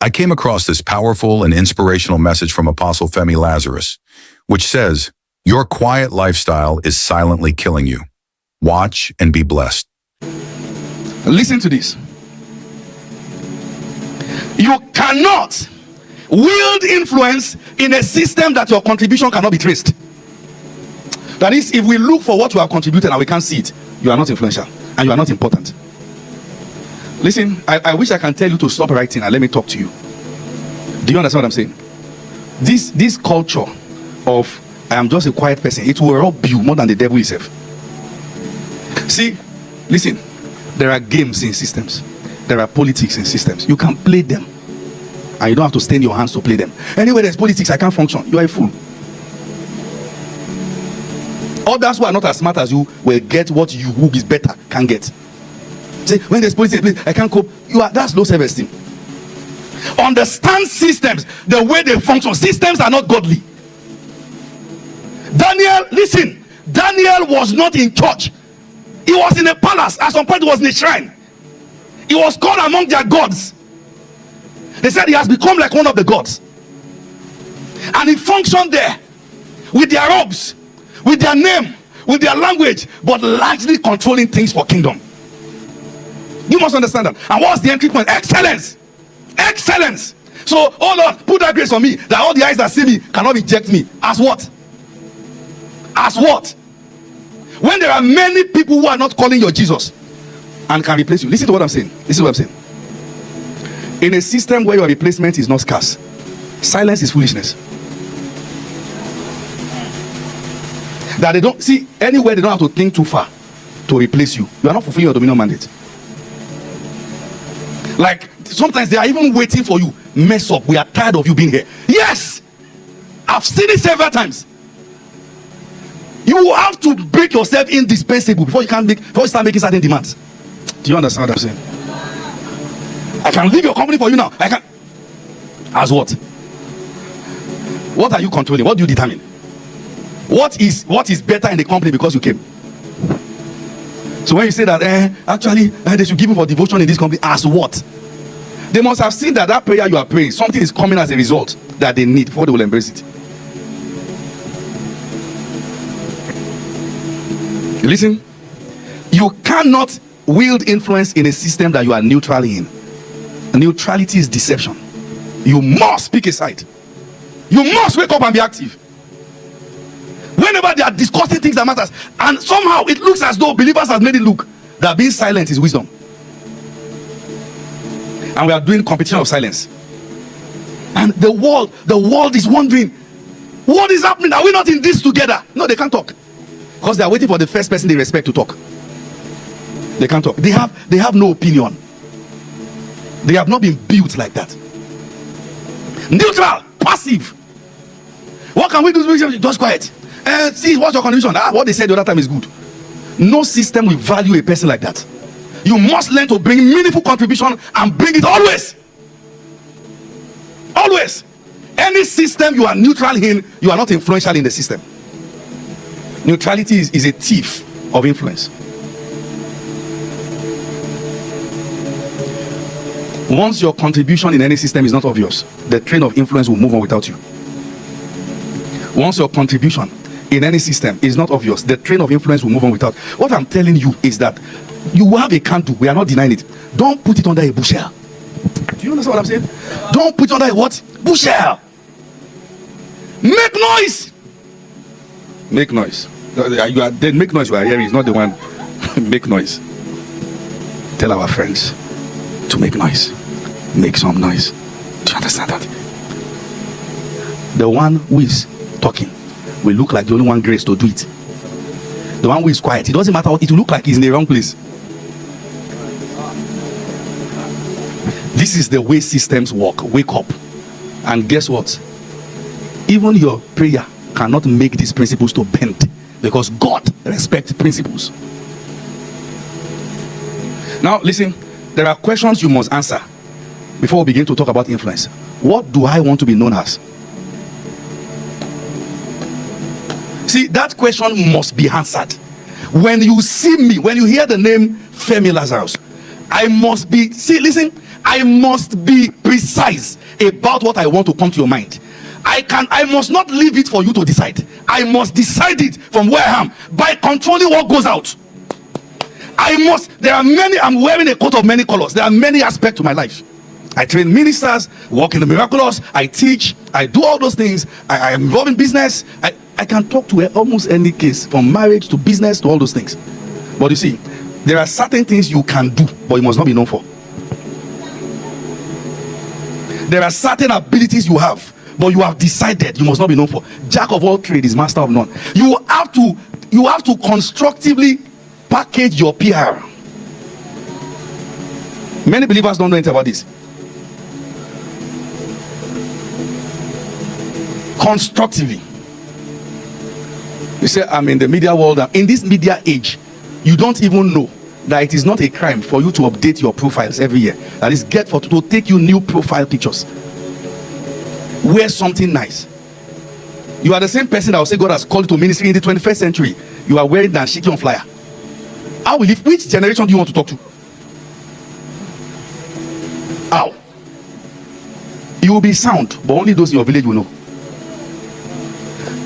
I came across this powerful and inspirational message from Apostle Femi Lazarus, which says, "Your quiet lifestyle is silently killing you. Watch and be blessed." Listen to this. You cannot wield influence in a system that your contribution cannot be traced. That is, if we look for what you have contributed and we can't see it, you are not influential and you are not important. Listen, I wish I can tell you to stop writing and let me talk to you. Do you understand what I'm saying? This culture of I am just a quiet person, it will rob you more than the devil himself. See, listen, there are games in systems, there are politics in systems. You can play them and you don't have to stain your hands to play them. Anywhere there's politics, I can't function. You are a fool. Others who are not as smart as you will get what you who is better can get. Say, when there's politics, I can't cope. That's low self-esteem. Understand systems the way they function. Systems are not godly. Daniel, listen, Daniel was not in church. He was in a palace. At some point he was in a shrine. He was called among their gods. They said he has become like one of the gods. And he functioned there with their robes, with their name, with their language, but largely controlling things for kingdom. You must understand that. And what's the entry point? Excellence. Excellence. So, oh Lord, put that grace on me, that all the eyes that see me cannot reject me. As what? As what? When there are many people who are not calling your Jesus and can replace you. Listen to what I'm saying. This is what I'm saying. In a system where your replacement is not scarce, silence is foolishness. That they don't see anywhere, they don't have to think too far to replace you. You are not fulfilling your dominion mandate. Like sometimes they are even waiting for you. Mess up. We are tired of you being here. Yes, I've seen it several times. You have to break yourself indispensable before you start making certain demands. Do you understand what I'm saying? I can leave your company for you now. I can. As what? What are you controlling? What do you determine? What is better in the company because you came? So when you say that actually they should give you for devotion in this company, as what? They must have seen that prayer you are praying, something is coming as a result that they need before they will embrace it. Listen, you cannot wield influence in a system that you are neutral in. Neutrality is deception. You must pick a side. You must wake up and be active. Whenever they are discussing things that matters, and somehow it looks as though believers have made it look that being silent is wisdom, and we are doing competition of silence, and the world is wondering what is happening. Are we not in this together? No, they can't talk because they are waiting for the first person they respect to talk. They can't talk. They have no opinion. They have not been built like that. Neutral, passive. What can we do? Just quiet. See, what's your contribution? What they said the other time is good. No system will value a person like that. You must learn to bring meaningful contribution and bring it always. Always. Any system you are neutral in, you are not influential in the system. Neutrality is a thief of influence. Once your contribution in any system is not obvious, the train of influence will move on without you. Once your contribution in any system is not obvious, the train of influence will move on without. What I'm telling you is that you have a candle. We are not denying it. Don't put it under a bushel. Do you understand what I'm saying? Don't put it under a what? Bushel. Make noise. Make noise. Then make noise. You are hearing. It's not the one. Make noise. Tell our friends to make noise. Make some noise. Do you understand that? The one who is talking will look like the only one grace to do it. The one who is quiet, it doesn't matter what it will look like, he's in the wrong place. This is the way systems work. Wake up. And guess what? Even your prayer cannot make these principles to bend, because God respects principles. Now listen, there are questions you must answer before we begin to talk about influence. What do I want to be known as? See, that question must be answered. When you see me, when you hear the name Femi Lazarus, I must be, see, listen, I must be precise about what I want to come to your mind. I must not leave it for you to decide. I must decide it from where I am by controlling what goes out. I'm wearing a coat of many colors. There are many aspects to my life. I train ministers, work in the miraculous, I teach, I do all those things. I am involved in business. I can talk to almost any case, from marriage to business to all those things. But you see, there are certain things you can do, but you must not be known for. There are certain abilities you have, but you have decided you must not be known for. Jack of all trades is master of none. You have to constructively package your PR. Many believers don't know anything about this. Constructively. You say, I'm in the media world. In this media age, you don't even know that it is not a crime for you to update your profiles every year. That is, to take you new profile pictures. Wear something nice. You are the same person that will say God has called you to ministry in the 21st century. You are wearing that shaky on flyer. How will which generation do you want to talk to? How? You will be sound, but only those in your village will know.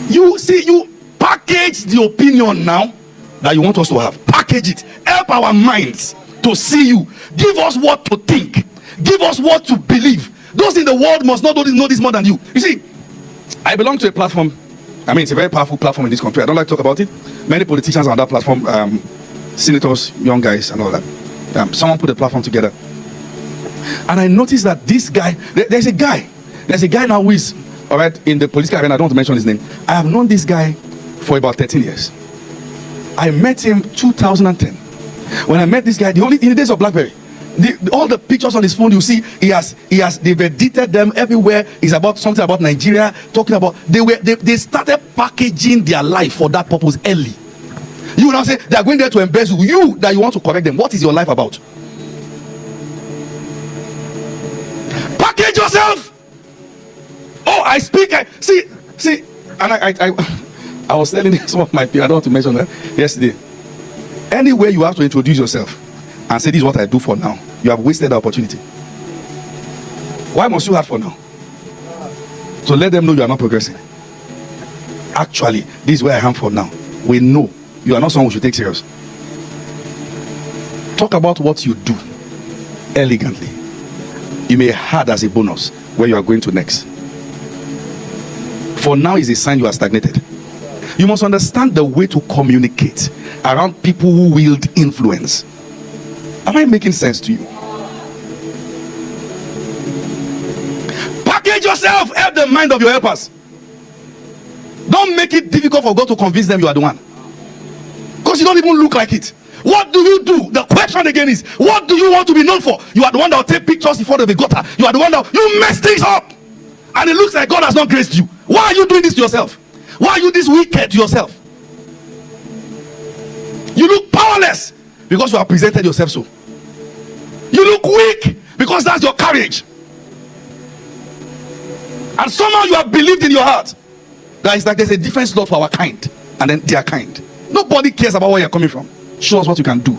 You see, you package the opinion now that you want us to have. Package it. Help our minds to see you. Give us what to think. Give us what to believe. Those in the world must not know this more than you. You see, I belong to a platform. I mean, it's a very powerful platform in this country. I don't like to talk about it. Many politicians are on that platform, senators, young guys, and all that. Someone put a platform together, and I noticed that this guy, there's a guy now who is all right in the political arena. I don't want to mention his name. I have known this guy for about 13 years. I met him 2010. When I met this guy, in the days of BlackBerry, all the pictures on his phone you see, they've edited them everywhere. It's about something about Nigeria, talking about they started packaging their life for that purpose early. You will now say they are going there to embezzle you, that you want to correct them. What is your life about? Package yourself. Oh, I speak. See, and I was telling some of my people, I don't want to mention that yesterday. Anywhere you have to introduce yourself and say, this is what I do for now, you have wasted the opportunity. Why must you have for now? So let them know you are not progressing. Actually, this is where I am for now. We know you are not someone we should take serious. Talk about what you do elegantly. You may add as a bonus where you are going to next. For now is a sign you are stagnated. You must understand the way to communicate around people who wield influence. Am I making sense to you? Package yourself. Help the mind of your helpers. Don't make it difficult for God to convince them you are the one, because you don't even look like it. What do you do? The question again is, what do you want to be known for? You are the one that will take pictures in front of the gutter. You are the one that you mess things up, and it looks like God has not graced you. Why are you doing this to yourself? Why are you this wicked to yourself? You look powerless because you have presented yourself so. You look weak because that's your courage. And somehow you have believed in your heart that it's like there's a different slot for our kind and then their kind. Nobody cares about where you're coming from. Show us what you can do.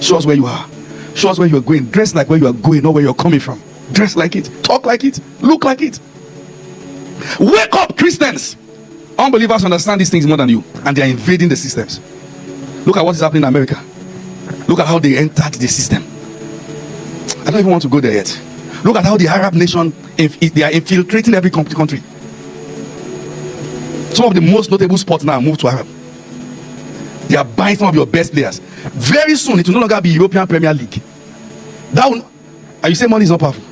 Show us where you are. Show us where you are going. Dress like where you are going, not where you're coming from. Dress like it. Talk like it. Look like it. Wake up, Christians. Unbelievers understand these things more than you, and they are invading the systems. Look at what is happening in America. Look at how they entered the system. I don't even want to go there yet. Look at how the Arab nation, they are infiltrating every country. Some of the most notable sports now move to Arab. They are buying some of your best players. Very soon it will no longer be European Premier League. That will, and you say money is not powerful.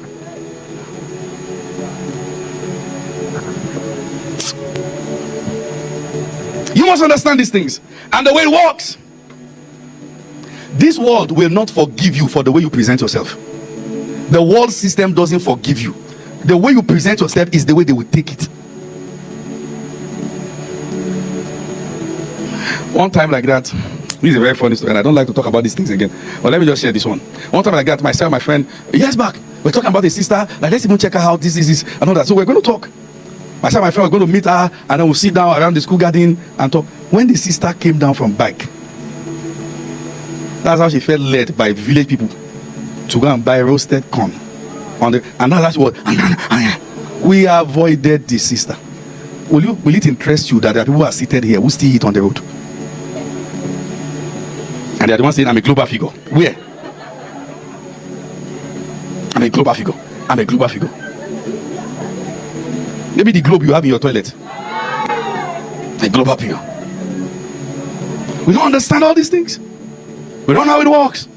You must understand these things and the way it works. This world will not forgive you for the way you present yourself. The world system doesn't forgive you. The way you present yourself is the way they will take it. One time like that, this is a very funny story, and I don't like to talk about these things again, but let me just share this one. One time like that, myself and my friend, years back, we're talking about a sister, like, let's even check her out, this, and all that. So we're going to talk. Myself and my friend were going to meet her, and then we'll sit down around the school garden and talk. When the sister came down from bike, that's how she felt led by village people to go and buy roasted corn And that's what we avoided this, sister. Will it interest you that there are people who are seated here who still eat on the road? And they are the ones saying, I'm a global figure. Where? I'm a global figure. I'm a global figure. Maybe the globe you have in your toilet. A global figure. We don't understand all these things. We don't know how it works.